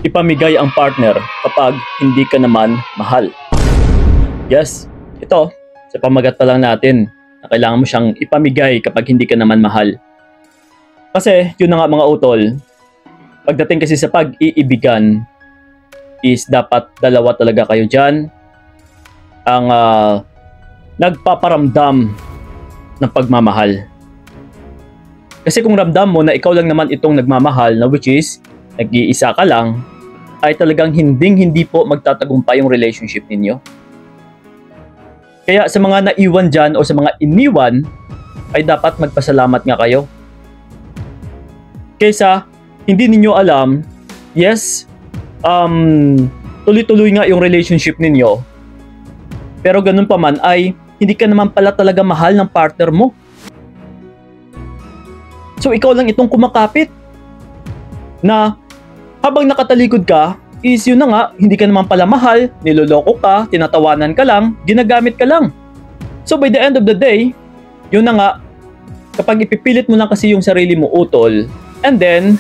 ipamigay ang partner kapag hindi ka naman mahal. Yes, ito, sa pamagat pa lang natin na kailangan mo siyang ipamigay kapag hindi ka naman mahal. Kasi, yun na nga mga utol, pagdating kasi sa pag-iibigan, is dapat dalawa talaga kayo dyan ang nagpaparamdam ng pagmamahal. Kasi kung ramdam mo na ikaw lang naman itong nagmamahal, na which is, nag-iisa ka lang, ay talagang hindi po magtatagumpay yung relationship ninyo. Kaya sa mga naiwan dyan o sa mga iniwan, ay dapat magpasalamat nga kayo. Kaysa hindi ninyo alam, yes, tuloy-tuloy nga yung relationship ninyo, pero ganun pa man ay hindi ka naman pala talaga mahal ng partner mo. So ikaw lang itong kumakapit na habang nakatalikod ka, is yun na nga, hindi ka naman pala mahal, niloloko ka, tinatawanan ka lang, ginagamit ka lang. So by the end of the day, yun na nga, kapag ipipilit mo lang kasi yung sarili mo utol, and then,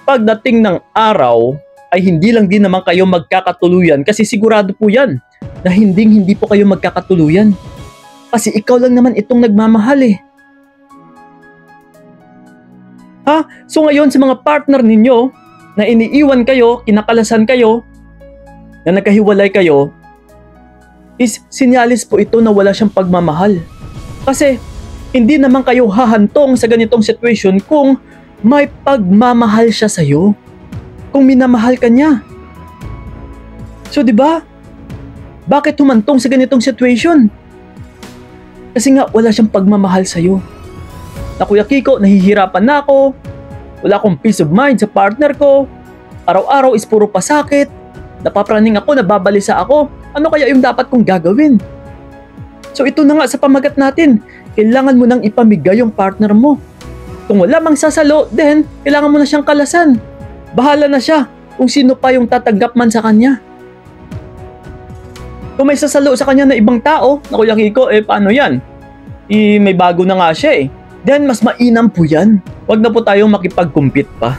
pagdating ng araw, ay hindi lang din naman kayo magkakatuluyan kasi sigurado po yan na hindi po kayo magkakatuluyan. Kasi ikaw lang naman itong nagmamahal eh. Ha? So ngayon sa mga partner ninyo, na iniiwan kayo, kinakalasan kayo, na nagkahiwalay kayo, is sinyalis po ito na wala siyang pagmamahal. Kasi hindi naman kayo hahantong sa ganitong situation kung may pagmamahal siya sa'yo. Kung minamahal ka niya. So di ba? Bakit humantong sa ganitong situation? Kasi nga wala siyang pagmamahal sa'yo. Na Kuya Kiko, nahihirapan na ako. Wala akong peace of mind sa partner ko. Araw-araw is puro pasakit. Napapraning ako, nababalisa ako. Ano kaya yung dapat kong gagawin? So ito na nga sa pamagat natin. Kailangan mo nang ipamigay yung partner mo. Kung wala mang sasalo, then kailangan mo na siyang kalasan. Bahala na siya kung sino pa yung tatanggap man sa kanya. Kung may sasalo sa kanya na ibang tao, na Kuya Kiko, paano yan? May bago na nga siya eh. Then mas mainam po yan. Huwag na po tayong makipag-compete pa.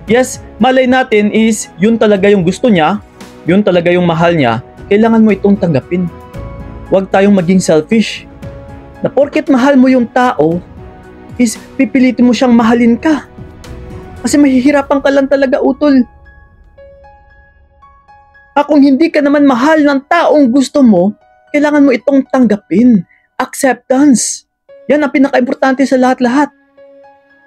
Yes, malay natin is yun talaga yung gusto niya, yun talaga yung mahal niya, kailangan mo itong tanggapin. Huwag tayong maging selfish. Na porket mahal mo yung tao, is pipilitin mo siyang mahalin ka. Kasi mahihirapan ka lang talaga utol. Kung hindi ka naman mahal ng taong gusto mo, kailangan mo itong tanggapin. Acceptance. Yan ang pinaka-importante sa lahat-lahat.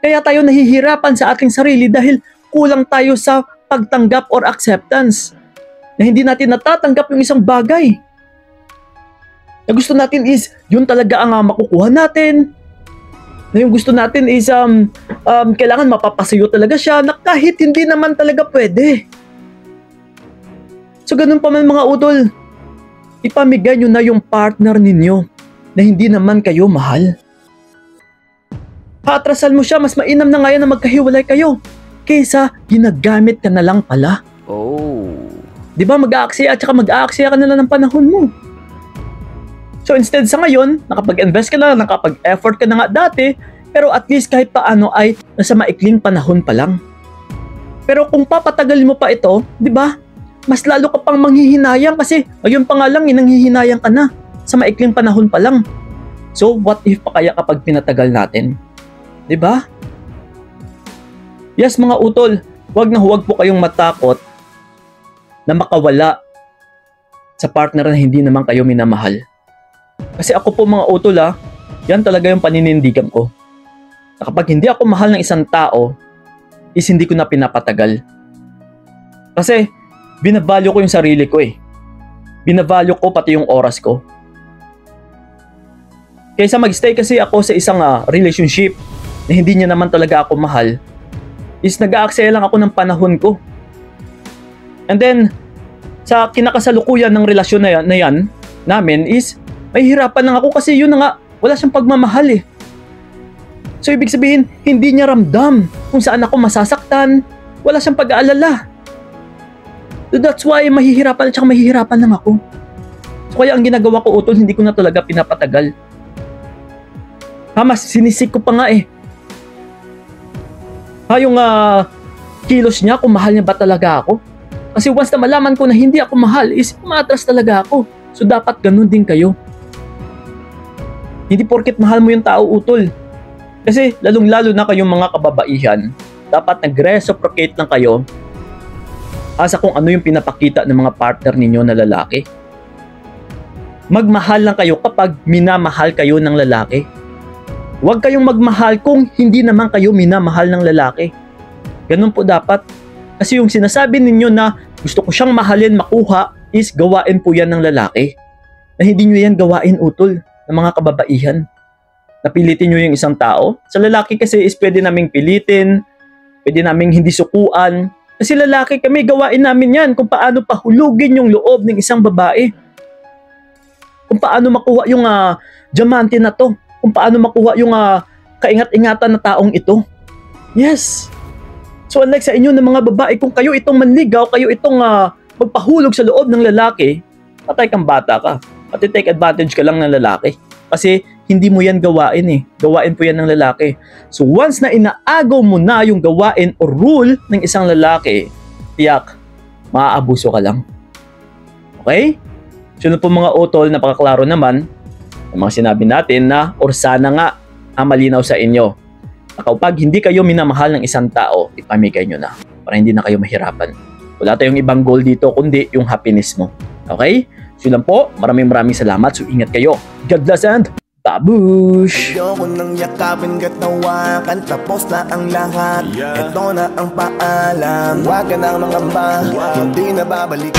Kaya tayo nahihirapan sa ating sarili dahil kulang tayo sa pagtanggap or acceptance. Na hindi natin natatanggap yung isang bagay. Na gusto natin is, yun talaga ang makukuha natin. Na yung gusto natin is, kailangan mapapasayo talaga siya na kahit hindi naman talaga pwede. So ganun pa man mga utol, ipamigay nyo na yung partner ninyo na hindi naman kayo mahal. Paatrasan mo siya, mas mainam na ngayon na magkahiwalay kayo kaysa ginagamit ka na lang pala. Oh. Di ba mag-aaksaya at saka mag-aaksaya ka na lang ng panahon mo. So instead sa ngayon, nakapag-invest ka na, nakapag-effort ka na nga dati, pero at least kahit paano ay nasa maikling panahon pa lang. Pero kung papatagalin mo pa ito, di ba? Mas lalo ka pang manghihinayang kasi ngayon pa nga lang nanghihinayang ka na sa maikling panahon pa lang. So what if pa kaya kapag pinatagal natin? 'Di ba? Yes mga utol, huwag po kayong matakot na makawala sa partner na hindi naman kayo minamahal. Kasi ako po mga utol yan talaga yung paninindigan ko. Na kapag hindi ako mahal ng isang tao, is hindi ko na pinapatagal. Kasi binavalue ko yung sarili ko eh. Binavalue ko pati yung oras ko. Kaysa mag-stay kasi ako sa isang relationship na hindi niya naman talaga ako mahal, is nag-aaksaya lang ako ng panahon ko. And then, sa kinakasalukuyan ng relasyon na yan namin is, mahihirapan lang ako kasi yun na nga, wala siyang pagmamahal eh. So ibig sabihin, hindi niya ramdam kung saan ako masasaktan, wala siyang pag-aalala. So that's why mahihirapan at mahihirapan lang ako. So kaya ang ginagawa ko utol, hindi ko na talaga pinapatagal. Mas sinisik ko pa nga eh. Yung kilos niya kung mahal niya ba talaga ako. Kasi once na malaman ko na hindi ako mahal is umatras talaga ako. So dapat ganun din kayo. Hindi porket mahal mo yung tao, utol. Kasi lalong-lalo na kayong mga kababaihan, dapat nag-reciprocate lang kayo asa kung ano yung pinapakita ng mga partner ninyo na lalaki. Magmahal lang kayo kapag minamahal kayo ng lalaki. Huwag kayong magmahal kung hindi naman kayo minamahal ng lalaki. Ganun po dapat. Kasi yung sinasabi ninyo na gusto ko siyang mahalin, makuha, is gawain po yan ng lalaki. Na hindi nyo yan gawain, utol, ng mga kababaihan. Napilitin nyo yung isang tao. Sa lalaki kasi is pwede naming pilitin, pwede naming hindi sukuan. Kasi lalaki kami, gawain namin yan kung paano pahulugin yung loob ng isang babae. Kung paano makuha yung diamante na to. Kung paano makuha yung kaingat-ingatan na taong ito. Yes. So unlike sa inyo ng mga babae, kung kayo itong manligaw, kayo itong magpahulog sa loob ng lalaki, patay kang bata ka. At take advantage ka lang ng lalaki. Kasi hindi mo yan gawain eh. Gawain po yan ng lalaki. So once na inaagaw mo na yung gawain o rule ng isang lalaki, tiyak, maaabuso ka lang. Okay? Sunod po mga utol, napakaklaro naman ang mga sinabi natin na or sana nga malinaw sa inyo. Kapag hindi kayo minamahal ng isang tao, ipamigay nyo na para hindi na kayo mahirapan. Wala tayong ibang goal dito kundi yung happiness mo. Okay? So lang po, maraming salamat. So ingat kayo. God bless and babush! Ayoko nang yakapin kat nawakan, tapos na ang lahat. Ito na ang paalam, huwag ka nang mangamba, hindi na babalik.